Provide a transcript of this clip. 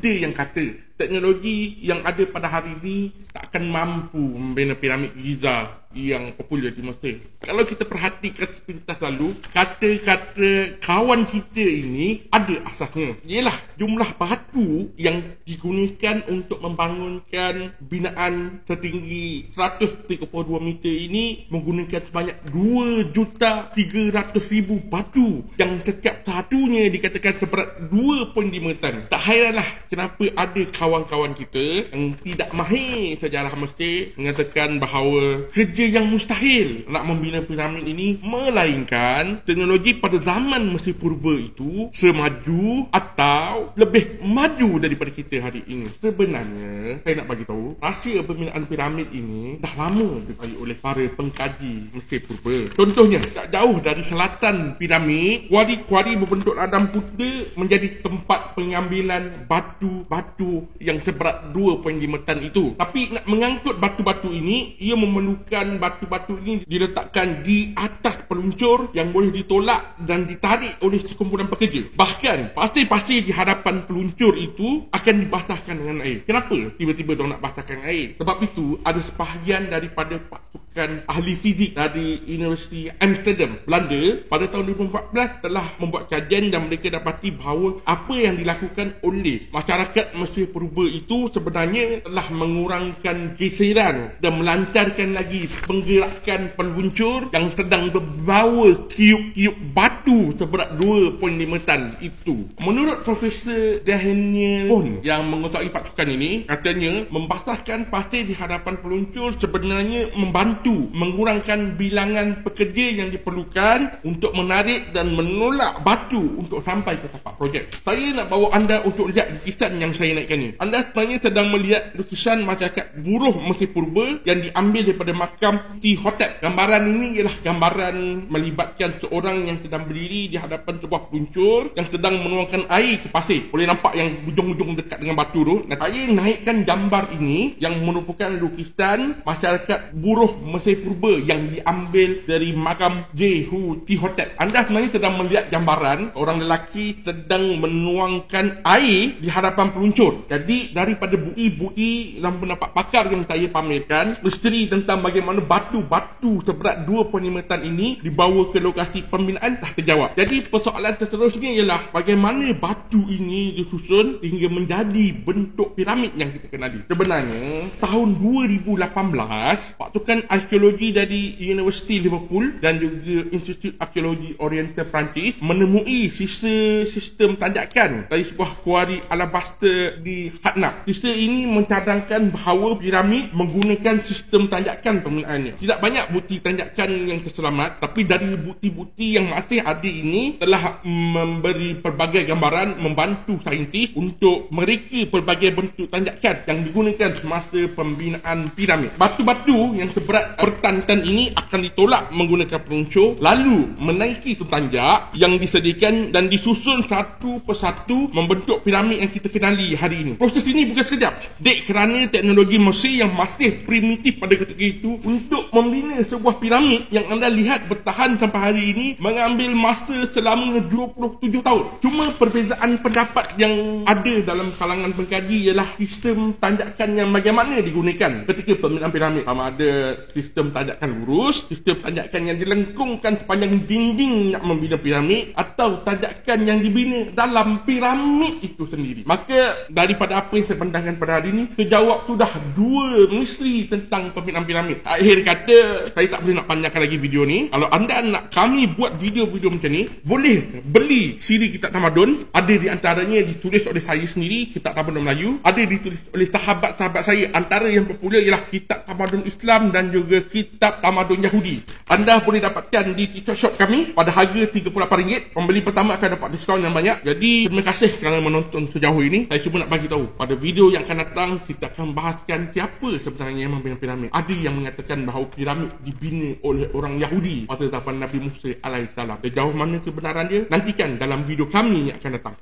ada yang kata teknologi yang ada pada hari ini tak akan mampu membina piramid Giza yang popular di Mesir. Kalau kita perhatikan sepintas lalu, kata-kata kawan kita ini ada asasnya. Ialah jumlah batu yang digunakan untuk membangunkan binaan setinggi 132 meter ini menggunakan sebanyak 2,300,000 batu yang setiap satunya dikatakan seberat 2.5 tan. Tak hairanlah kenapa ada kawan-kawan kita yang tidak mahir sejarah Mesir mengatakan bahawa kerja yang mustahil nak membina piramid ini, melainkan teknologi pada zaman Mesir purba itu semaju atau lebih maju daripada kita hari ini. Sebenarnya saya nak bagi tahu rahsia pembinaan piramid ini dah lama dikaji oleh para pengkaji Mesir purba. Contohnya, tak jauh dari selatan piramid, kuari-kuari berbentuk ladang kuda menjadi tempat pengambilan batu-batu yang seberat 2.5 tan itu. Tapi nak mengangkut batu-batu ini, ia memerlukan batu-batu ini diletakkan di atas peluncur yang boleh ditolak dan ditarik oleh sekumpulan pekerja. Bahkan pasir-pasir di hadapan peluncur itu akan dibasahkan dengan air. Kenapa tiba-tiba diorang nak basahkan air? Sebab itu ada sebahagian daripada pasukan ahli fizik dari Universiti Amsterdam, Belanda, pada tahun 2014 telah membuat kajian dan mereka dapati bahawa apa yang dilakukan oleh masyarakat Mesir purba itu sebenarnya telah mengurangkan geseran dan melancarkan lagi penggerakan peluncur yang sedang membawa kiup-kiup batu seberat 2.5 tan itu. Menurut Profesor Daniel Bohn yang mengetuai pasukan ini, katanya membasahkan pasir di hadapan peluncur sebenarnya membantu mengurangkan bilangan pekerja yang diperlukan untuk menarik dan menolak batu untuk sampai ke tapak projek. Saya nak bawa anda untuk lihat lukisan yang saya naikkan ni. Anda sebenarnya sedang melihat lukisan masyarakat buruh Mesir purba yang diambil daripada makam Imhotep. Gambaran ini ialah gambaran melibatkan seorang yang sedang berdiri di hadapan sebuah peluncur yang sedang menuangkan air ke pasir. Boleh nampak yang hujung-hujung dekat dengan batu tu. Dan saya naikkan gambar ini yang merupakan lukisan masyarakat buruh Mesir purba yang diambil dari makam Imhotep. Anda sebenarnya sedang melihat gambaran orang lelaki sedang menuangkan air di hadapan peluncur. Jadi daripada bukti-bukti dalam pendapat pakar yang saya pamerkan, misteri tentang bagaimana batu-batu seberat 2.5 tan ini dibawa ke lokasi pembinaan dah terjawab. Jadi persoalan seterusnya ialah bagaimana batu ini disusun hingga menjadi bentuk piramid yang kita kenali. Sebenarnya tahun 2018 pasukan arkeologi dari Universiti Liverpool dan juga Institut Arkeologi Oriental Perancis menemui sisa sistem tanjakan dari sebuah kuari alabaster di Hatnab. Sisa ini mencadangkan bahawa piramid menggunakan sistem tanjakan pembinaannya. Tidak banyak bukti tanjakan yang terselamat, tapi dari bukti-bukti yang masih ada ini telah memberi pelbagai gambaran, membantu saintis untuk mereka pelbagai bentuk tanjakan yang digunakan semasa pembinaan piramid. Batu-batu yang seberat bertan-tan ini akan ditolak menggunakan peluncur, lalu menaiki setanjak yang disediakan dan disusun satu persatu membentuk piramid yang kita kenali hari ini. Proses ini bukan sekejap, dek kerana teknologi Mesir yang masih primitif pada ketika itu untuk membina sebuah piramid yang anda lihat bertahan sampai hari ini mengambil masa selama 27 tahun. Cuma perbezaan pendapat yang ada dalam kalangan pengkaji ialah sistem tanjakan yang bagaimana digunakan ketika pembinaan piramid. Sama ada sistem tanjakan lurus, sistem tanjakan yang dilengkungkan sepanjang dinding nak membina piramid, atau tanjakan yang dibina dalam piramid itu sendiri. Maka daripada apa yang saya pandangkan pada hari ini, terjawab sudah dua misteri tentang pembinaan piramid. Akhir kata, saya tak boleh nak panjangkan lagi video ni. Kalau anda nak kami buat video-video macam ni, boleh beli siri Kitab Tamadun. Ada di antaranya ditulis oleh saya sendiri, Kitab Tamadun Melayu. Ada ditulis oleh sahabat-sahabat saya. Antara yang popular ialah Kitab Tamadun Islam dan juga Kitab Tamadun Yahudi. Anda boleh dapatkan di TikTok Shop kami pada harga RM38. Pembeli pertama akan dapat diskaun yang banyak. Jadi terima kasih kerana menonton sejauh ini. Saya cuma nak bagi tahu, pada video yang akan datang kita akan bahaskan siapa sebenarnya yang membina piramid. Ada yang mengatakan bahawa piramid dibina oleh orang Yahudi pada zaman Nabi Musa alaihissalam. Sejauh mana kebenaran dia, nantikan dalam video kami yang akan datang.